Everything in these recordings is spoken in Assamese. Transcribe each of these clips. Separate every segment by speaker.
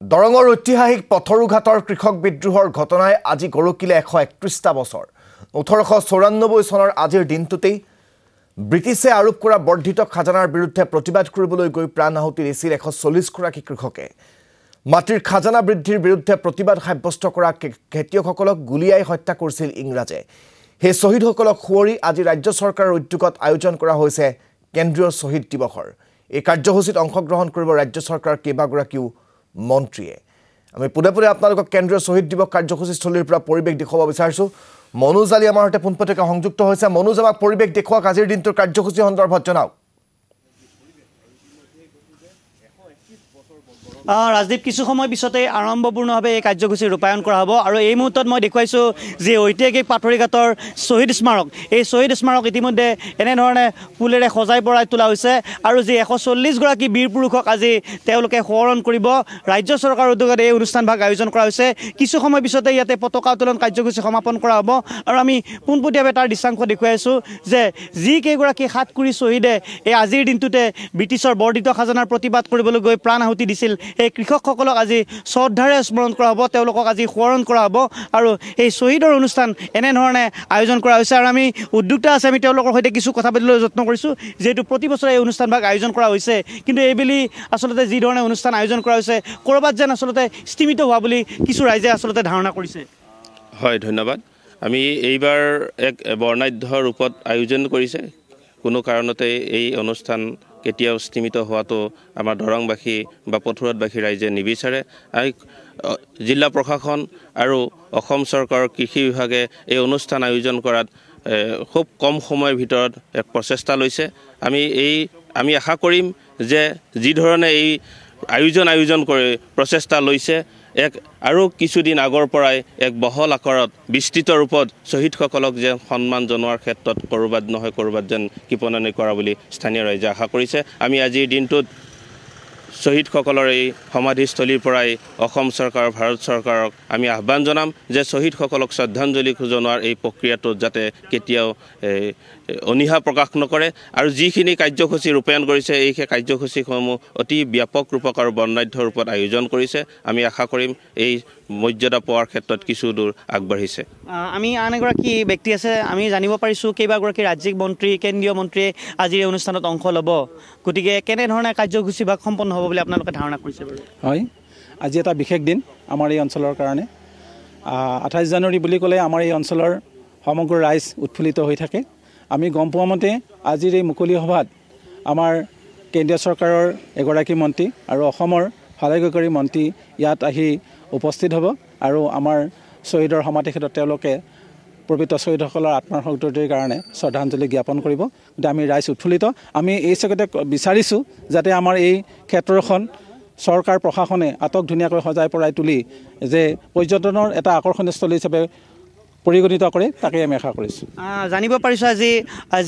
Speaker 1: দৰঙৰ ঐতিহাসিক পথৰুঘাটৰ কৃষক বিদ্ৰোহৰ ঘটনাই আজি গৰকিলে 131টা বছৰ 1894 চনৰ আজিৰ দিনটোতেই ব্ৰিটিছে আৰোপ কৰা বৰ্ধিত খাজানাৰ বিৰুদ্ধে প্ৰতিবাদ কৰিবলৈ গৈ প্ৰাণ আহুতি দিছিল 140 গৰাকী কৃষকে মাটিৰ খাজানা বৃদ্ধিৰ বিৰুদ্ধে প্ৰতিবাদ সাব্যস্ত কৰা খেতিয়কসকলক গুলিয়াই হত্যা কৰিছিল ইংৰাজে হে শহীদসকলক খুৱৰি আজি ৰাজ্য চৰকাৰৰ উদ্যোগত আয়োজন কৰা হৈছে কেন্দ্ৰীয় শহীদ দিৱসৰ এই কাৰ্যসূচীত অংশগ্ৰহণ কৰিব ৰাজ্য চৰকাৰৰ কেইবাগৰাকীও মন্ত্ৰীয়ে আমি পুনে আপোনালোকক কেন্দ্ৰীয় শহীদ দিৱস কাৰ্যসূচীস্থলীৰ পৰা পৰিৱেশ দেখুৱাব বিচাৰিছো মনোজ আলী আমাৰ সৈতে পোনপটীয়াকৈ সংযুক্ত হৈছে মনোজ আমাক পৰিৱেশ দেখুৱাওক আজিৰ দিনটোৰ কাৰ্যসূচী সন্দৰ্ভত জনাওক
Speaker 2: ৰাজদীপ কিছু সময় পিছতে আৰম্ভপূৰ্ণভাৱে এই কাৰ্যসূচী ৰূপায়ণ কৰা হ'ব আৰু এই মুহূৰ্তত মই দেখুৱাইছো যে ঐতিহাসিক পাথৰীঘাটৰ শহীদ স্মাৰক এই শহীদ স্মাৰক ইতিমধ্যে এনেধৰণে ফুলেৰে সজাই পৰাই তোলা হৈছে আৰু যে 140 গৰাকী বীৰ পুৰুষক আজি তেওঁলোকে সোঁৱৰণ কৰিব ৰাজ্য চৰকাৰৰ উদ্যোগত এই অনুষ্ঠানভাগ আয়োজন কৰা হৈছে কিছু সময় পিছতে ইয়াতে পতাকা উত্তোলন কাৰ্যসূচী সমাপন কৰা হ'ব আৰু আমি পোনপটীয়াভাৱে তাৰ দৃশ্যাংশ দেখুৱাইছো যে যি কেইগৰাকী সাতকুৰি শ্বহীদে এই আজিৰ দিনটোতে ব্ৰিটিছৰ বৰ্ধিত খাজানাৰ প্ৰতিবাদ কৰিবলৈ গৈ প্ৰাণ আহুতি দিছিল এই কৃষকসকলক আজি শ্ৰদ্ধাৰে স্মৰণ কৰা হ'ব তেওঁলোকক আজি সোঁৱৰণ কৰা হ'ব আৰু এই শহীদৰ অনুষ্ঠান এনেধৰণে আয়োজন কৰা হৈছে আৰু আমি উদ্যোক্তা আছে আমি তেওঁলোকৰ সৈতে কিছু কথা পাতিবলৈ যত্ন কৰিছোঁ যেহেতু প্ৰতি বছৰে এই অনুষ্ঠানভাগ আয়োজন কৰা হৈছে কিন্তু এইবেলি আচলতে যি ধৰণে অনুষ্ঠান আয়োজন কৰা হৈছে ক'ৰবাত যেন আচলতে স্তিমিত হোৱা বুলি কিছু ৰাইজে আচলতে ধাৰণা কৰিছে
Speaker 3: হয় ধন্যবাদ আমি এইবাৰ এক বৰ্ণাঢ্য ৰূপত আয়োজন কৰিছে কোনো কাৰণতে এই অনুষ্ঠান কেতিয়াও স্তিমিত হোৱাটো আমাৰ দৰংবাসী বা পথৰুৱাবাসী ৰাইজে নিবিচাৰে জিলা প্ৰশাসন আৰু অসম চৰকাৰৰ কৃষি বিভাগে এই অনুষ্ঠান আয়োজন কৰাত খুব কম সময়ৰ ভিতৰত এক প্ৰচেষ্টা লৈছে আমি আশা কৰিম যে যি ধৰণে এই আয়োজন কৰি প্ৰচেষ্টা লৈছে এক আৰু কিছুদিন আগৰ পৰাই এক বহল আকাৰত বিস্তৃত ৰূপত শ্বহীদসকলক যে সন্মান জনোৱাৰ ক্ষেত্ৰত ক'ৰবাত যেন কৃপণানি কৰা বুলি স্থানীয় ৰাইজে আশা কৰিছে আমি আজিৰ দিনটোত শ্বহীদসকলৰ এই সমাধিস্থলীৰ পৰাই অসম চৰকাৰ ভাৰত চৰকাৰক আমি আহ্বান জনাম যে শ্বহীদসকলক শ্ৰদ্ধাঞ্জলি জনোৱাৰ এই প্ৰক্ৰিয়াটোত যাতে কেতিয়াও অনীহা প্ৰকাশ নকৰে আৰু যিখিনি কাৰ্যসূচী ৰূপায়ণ কৰিছে এই কাৰ্যসূচীসমূহ অতি ব্যাপক ৰূপক আৰু বৰ্ণাঢ্য ৰূপত আয়োজন কৰিছে আমি আশা কৰিম এই মৰ্যাদা পোৱাৰ ক্ষেত্ৰত কিছু দূৰ আগবাঢ়িছে
Speaker 2: আমি আন এগৰাকী ব্যক্তি আছে আমি জানিব পাৰিছোঁ কেইবাগৰাকী ৰাজ্যিক মন্ত্ৰী কেন্দ্ৰীয় মন্ত্ৰীয়ে আজি এই অনুষ্ঠানত অংশ ল'ব গতিকে কেনেধৰণে কাৰ্যসূচীভাগ সম্পন্ন হ'ব বুলি আপোনালোকে ধাৰণা কৰিছে বাৰু
Speaker 4: হয় আজি এটা বিশেষ দিন আমাৰ এই অঞ্চলৰ কাৰণে 28 জানুৱাৰী বুলি ক'লে আমাৰ এই অঞ্চলৰ সমগ্ৰ ৰাইজ উৎফুল্লিত হৈ থাকে আমি গম পোৱা মতে আজিৰ এই মুকলি সভাত আমাৰ কেন্দ্ৰীয় চৰকাৰৰ এগৰাকী মন্ত্ৰী আৰু অসমৰ ভালেকেইগৰাকী মন্ত্ৰী ইয়াত আহি উপস্থিত হ'ব আৰু আমাৰ শ্বহীদৰ সমাধিক্ষেত্ৰত তেওঁলোকে প্ৰকৃত শ্বহীদসকলৰ আত্মাৰ সন্তুষ্টিৰ কাৰণে শ্ৰদ্ধাঞ্জলি জ্ঞাপন কৰিব গতিকে আমি ৰাইজ উৎফুল্লিত আমি এই চেগতে বিচাৰিছোঁ যাতে আমাৰ এই ক্ষেত্ৰখন চৰকাৰ প্ৰশাসনে আটক ধুনীয়াকৈ সজাই পৰাই তুলি যে পৰ্যটনৰ এটা আকৰ্ষণীয়স্থলী হিচাপে পৰিগণিত কৰে তাকে আমি আশা কৰিছোঁ
Speaker 2: জানিব পাৰিছোঁ আজি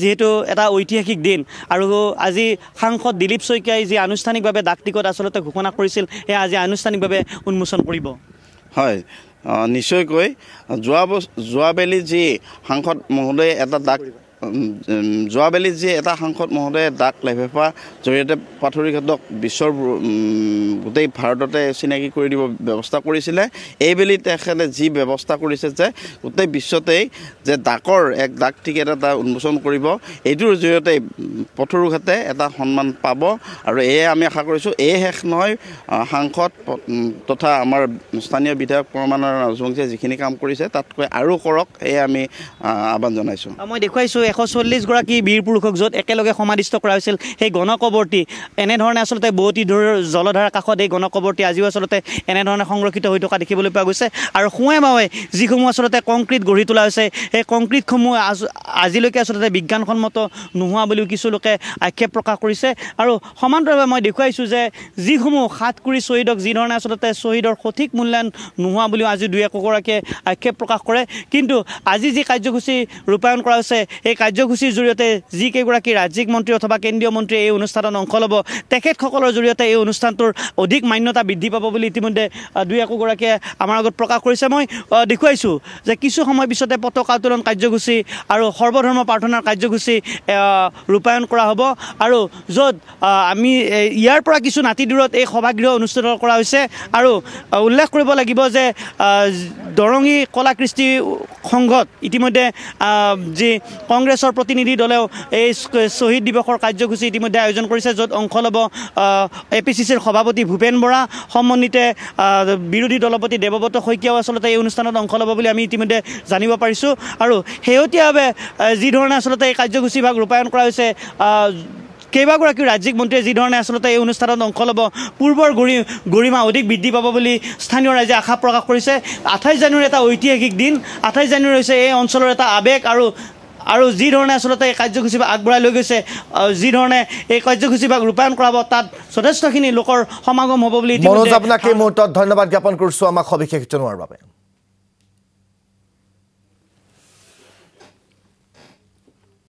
Speaker 2: যিহেতু এটা ঐতিহাসিক দিন আৰু আজি সাংসদ দিলীপ শইকীয়াই যি আনুষ্ঠানিকভাৱে ডাক টিকট আচলতে ঘোষণা কৰিছিল সেয়া আজি আনুষ্ঠানিকভাৱে উন্মোচন কৰিব
Speaker 5: হয় নিশ্চয়কৈ যোৱাবেলি যি সাংসদ মহোদয়ে এটা সাংসদ মহোদয়ে ডাক লেফেফা জৰিয়তে পাথৰীঘাটক বিশ্বৰ গোটেই ভাৰততে চিনাকি কৰি দিব ব্যৱস্থা কৰিছিলে এইবেলি তেখেতে যি ব্যৱস্থা কৰিছে যে গোটেই বিশ্বতেই যে এক ডাক টিকেট এটা উন্মোচন কৰিব এইটোৰ জৰিয়তে পথৰুঘাটে এটা সন্মান পাব আৰু এয়ে আমি আশা কৰিছোঁ শেষ নহয় সাংসদ তথা আমাৰ স্থানীয় বিধায়ক পৰমানন্দ ৰাজবংশীয়ে যিখিনি কাম কৰিছে তাতকৈ আৰু কৰক এয়ে আমি আহ্বান জনাইছোঁ
Speaker 2: মই দেখুৱাইছোঁ 140 গৰাকী বীৰ পুৰুষক য'ত একেলগে সমাধিস্থ কৰা হৈছিল সেই গণকবৰটি এনেধৰণে আচলতে বহুতি জলধাৰাৰ কাষত এই গণকবৰটি আজিও আচলতে এনেধৰণে সংৰক্ষিত হৈ থকা দেখিবলৈ পোৱা গৈছে আৰু সোঁৱে বাৱে যিসমূহ আচলতে কংক্ৰিট গঢ়ি তোলা হৈছে সেই কংক্ৰিটসমূহ আজিলৈকে আচলতে বিজ্ঞানসন্মত নোহোৱা বুলিও কিছু লোকে আক্ষেপ প্ৰকাশ কৰিছে আৰু সমান্তৰালভাৱে মই দেখুৱাইছোঁ যে যিসমূহ সাতকুৰি শ্বহীদক যিধৰণে আচলতে শ্বহীদৰ সঠিক মূল্যায়ন নোহোৱা বুলিও আজি দুই একগৰাকীয়ে আক্ষেপ প্ৰকাশ কৰে কিন্তু আজি যি কাৰ্যসূচী ৰূপায়ণ কৰা হৈছে এই কাৰ্যসূচীৰ জৰিয়তে যিকেইগৰাকী ৰাজ্যিক মন্ত্ৰী অথবা কেন্দ্ৰীয় মন্ত্ৰীয়ে এই অনুষ্ঠানত অংশ ল'ব তেখেতসকলৰ জৰিয়তে এই অনুষ্ঠানটোৰ অধিক মান্যতা বৃদ্ধি পাব বুলি ইতিমধ্যে দুই একোগৰাকীয়ে আমাৰ আগত প্ৰকাশ কৰিছে মই দেখুৱাইছোঁ যে কিছু সময় পিছতে পতাকা উত্তোলন কাৰ্যসূচী আৰু সৰ্বধৰ্ম প্ৰাৰ্থনাৰ কাৰ্যসূচী ৰূপায়ণ কৰা হ'ব আৰু য'ত আমি ইয়াৰ পৰা কিছু নাতি দূৰত এই সভাগৃহ অনুষ্ঠিত কৰা হৈছে আৰু উল্লেখ কৰিব লাগিব যে দৰঙী কলা কৃষ্টি সংঘত ইতিমধ্যে যি কংগ্ৰেছৰ প্ৰতিনিধি দলেও এই শ্বহীদ দিৱসৰ কাৰ্যসূচী ইতিমধ্যে আয়োজন কৰিছে য'ত অংশ ল'ব APCCৰ সভাপতি ভূপেন বৰা সমন্বিতে বিৰোধী দলপতি দেৱব্ৰত শইকীয়াও আচলতে এই অনুষ্ঠানত অংশ ল'ব বুলি আমি ইতিমধ্যে জানিব পাৰিছোঁ আৰু শেহতীয়াভাৱে যি ধৰণে আচলতে এই কাৰ্যসূচীভাগ ৰূপায়ণ কৰা হৈছে কেইবাগৰাকী ৰাজ্যিক মন্ত্ৰীয়ে যি ধৰণে আচলতে এই অনুষ্ঠানত অংশ ল'ব পূৰ্বৰ গৰিমা অধিক বৃদ্ধি পাব বুলি স্থানীয় ৰাইজে আশা প্ৰকাশ কৰিছে 28 জানুৱাৰী এটা ঐতিহাসিক দিন 28 জানুৱাৰী হৈছে এই অঞ্চলৰ এটা আৱেগ আৰু যি ধৰণে আচলতে এই কাৰ্যসূচীভাগ আগবঢ়াই লৈ গৈছে যি ধৰণে এই কাৰ্যসূচীভাগ ৰূপায়ণ কৰা হ'ব তাত যথেষ্টখিনি লোকৰ সমাগম হ'ব বুলি
Speaker 1: মনোজ আপোনাক এই মুহূৰ্তত ধন্যবাদ জ্ঞাপন কৰিছোঁ আমাক সবিশেষ জনোৱাৰ বাবে